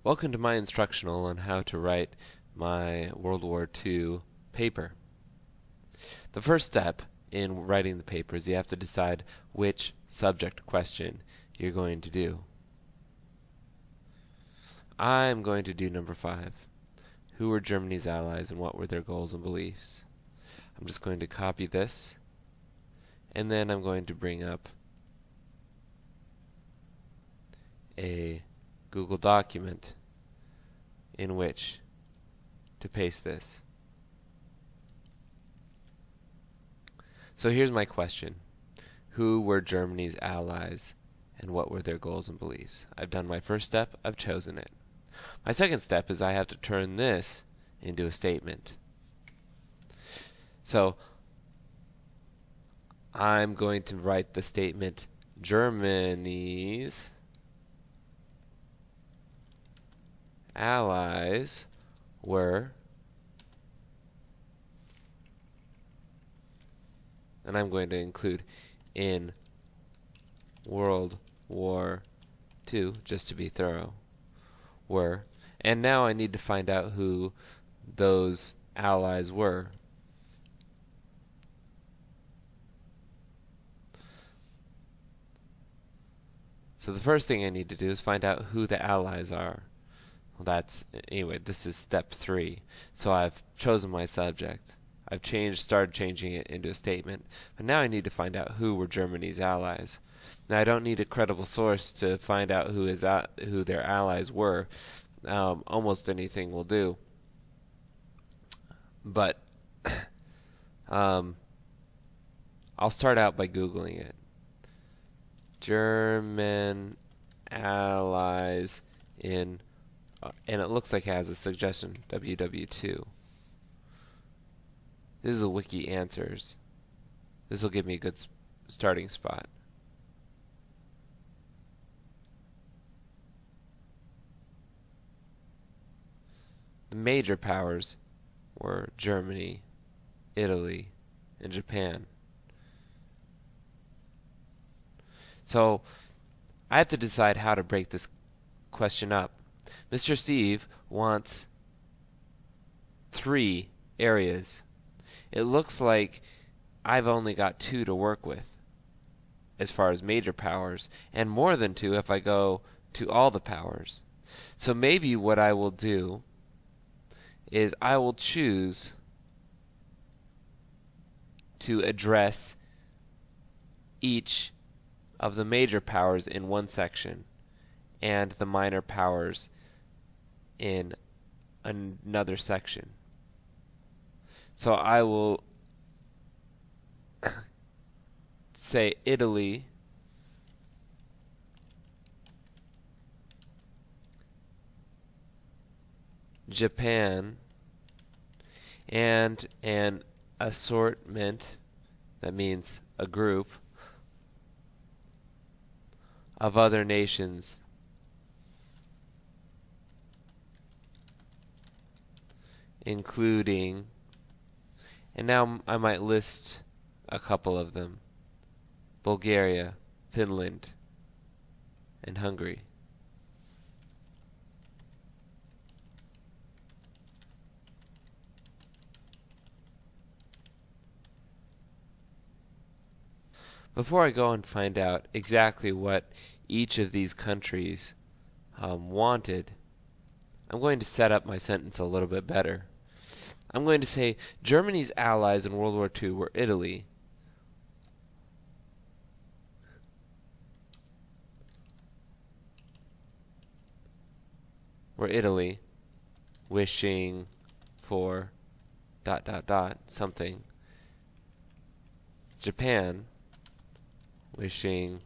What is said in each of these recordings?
Welcome to my instructional on how to write my World War II paper. The first step in writing the paper is you have to decide which subject question you're going to do. I'm going to do number 5. Who were Germany's allies and what were their goals and beliefs? I'm just going to copy this, and then I'm going to bring up a Google document in which to paste this. So here's my question. Who were Germany's allies and what were their goals and beliefs? I've done my first step. I've chosen it. My second step is I have to turn this into a statement. So I'm going to write the statement Germany's allies were, and I'm going to include in World War II, just to be thorough, were, and now I need to find out who those allies were. So the first thing I need to do is find out who the allies are. Well, anyway, this is step 3. So I've chosen my subject. I've started changing it into a statement. But now I need to find out who were Germany's allies. Now I don't need a credible source to find out who their allies were. Almost anything will do. But I'll start out by Googling it. German allies in, and it looks like it has a suggestion, WW2. This is a wiki answers. This will give me a good starting spot. The major powers were Germany, Italy, and Japan. So I have to decide how to break this question up. Mr. Steve wants 3 areas. It looks like I've only got 2 to work with as far as major powers, and more than 2 if I go to all the powers. So maybe what I will do is I will choose to address each of the major powers in one section and the minor powers in another section. So I will say Italy, Japan, and an assortment, that means a group, of other nations, including, and now I might list a couple of them: Bulgaria, Finland, and Hungary. Before I go and find out exactly what each of these countries wanted, I'm going to set up my sentence a little bit better. I'm going to say Germany's allies in World War II were Italy, wishing for ... something. Japan, wishing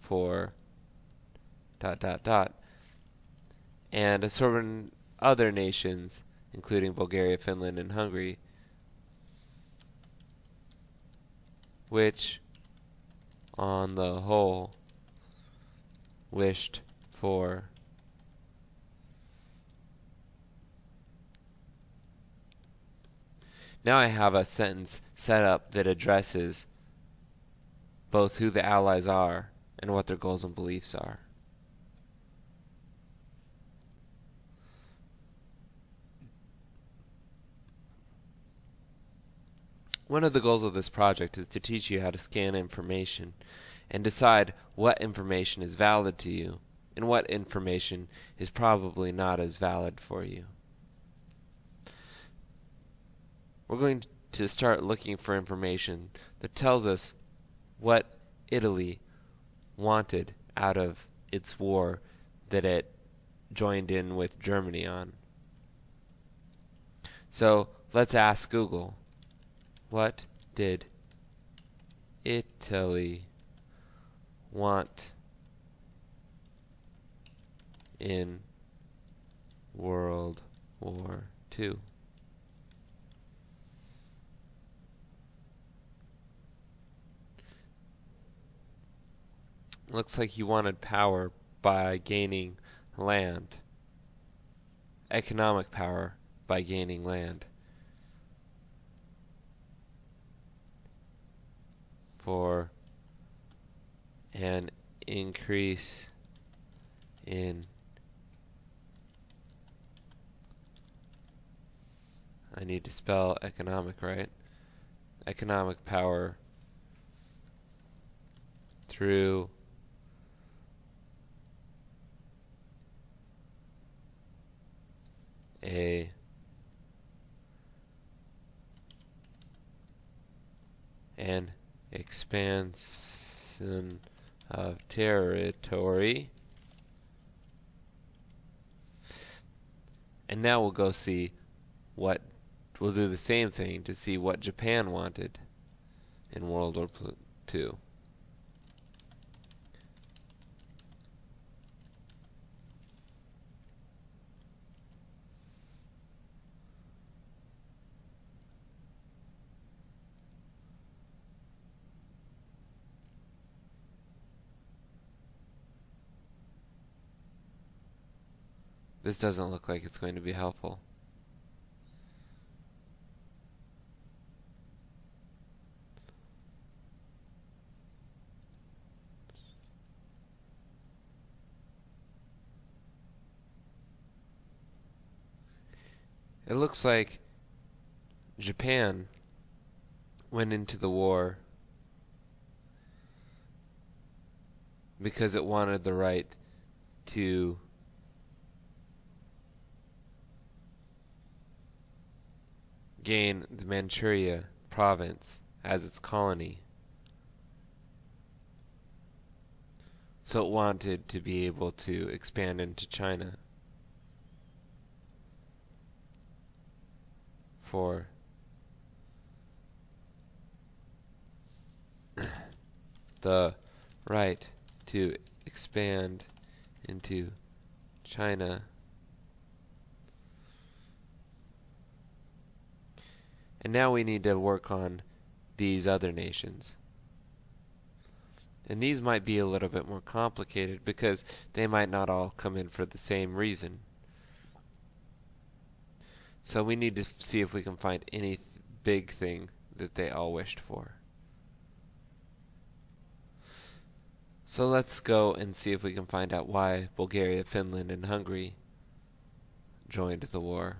for ... and certain other nations, including Bulgaria, Finland, and Hungary, which, on the whole, wished for . Now I have a sentence set up that addresses both who the allies are and what their goals and beliefs are. One of the goals of this project is to teach you how to scan information and decide what information is valid to you and what information is probably not as valid for you. We're going to start looking for information that tells us what Italy wanted out of its war that it joined in with Germany on. So let's ask Google, what did Italy want in World War II? Looks like he wanted power by gaining land. Economic power by gaining land. For an increase in I need to spell economic right. Economic power through an expansion of territory. And now we'll go see what we'll do the same thing to see what Japan wanted in World War II. This doesn't look like it's going to be helpful. It looks like Japan went into the war because it wanted the right to gain the Manchuria province as its colony. So it wanted to be able to expand into China for the right to expand into China. And now we need to work on these other nations. And these might be a little bit more complicated because they might not all come in for the same reason. So we need to see if we can find any big thing that they all wished for. So let's go and see if we can find out why Bulgaria, Finland, and Hungary joined the war.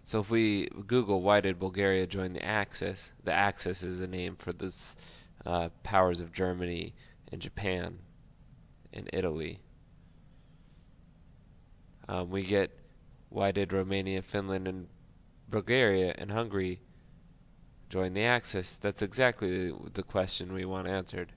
So if we Google why did Bulgaria join the Axis is a name for the powers of Germany and Japan and Italy. We get why did Romania, Finland, and Bulgaria and Hungary join the Axis? That's exactly the question we want answered.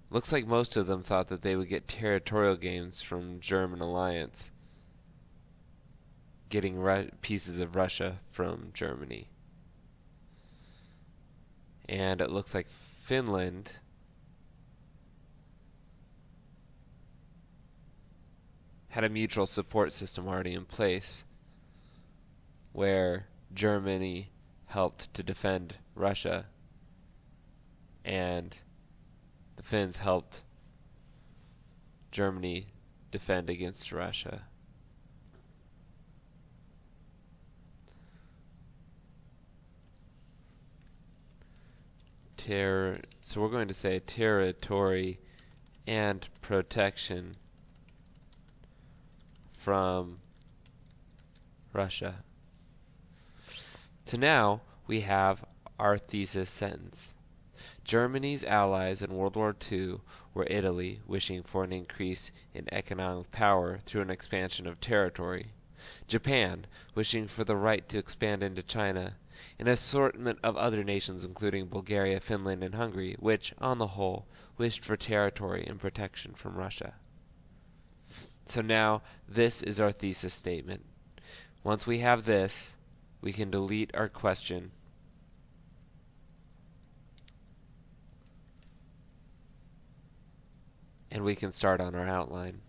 Looks like most of them thought that they would get territorial gains from German alliance, getting pieces of Russia from Germany. And it looks like Finland had a mutual support system already in place, where Germany helped to defend Russia and the Finns helped Germany defend against Russia. So we're going to say territory and protection from Russia. So now we have our thesis sentence. Germany's allies in World War II were Italy, wishing for an increase in economic power through an expansion of territory; Japan, wishing for the right to expand into China; an assortment of other nations including Bulgaria, Finland, and Hungary, which, on the whole, wished for territory and protection from Russia. So now, this is our thesis statement. Once we have this, we can delete our question and we can start on our outline.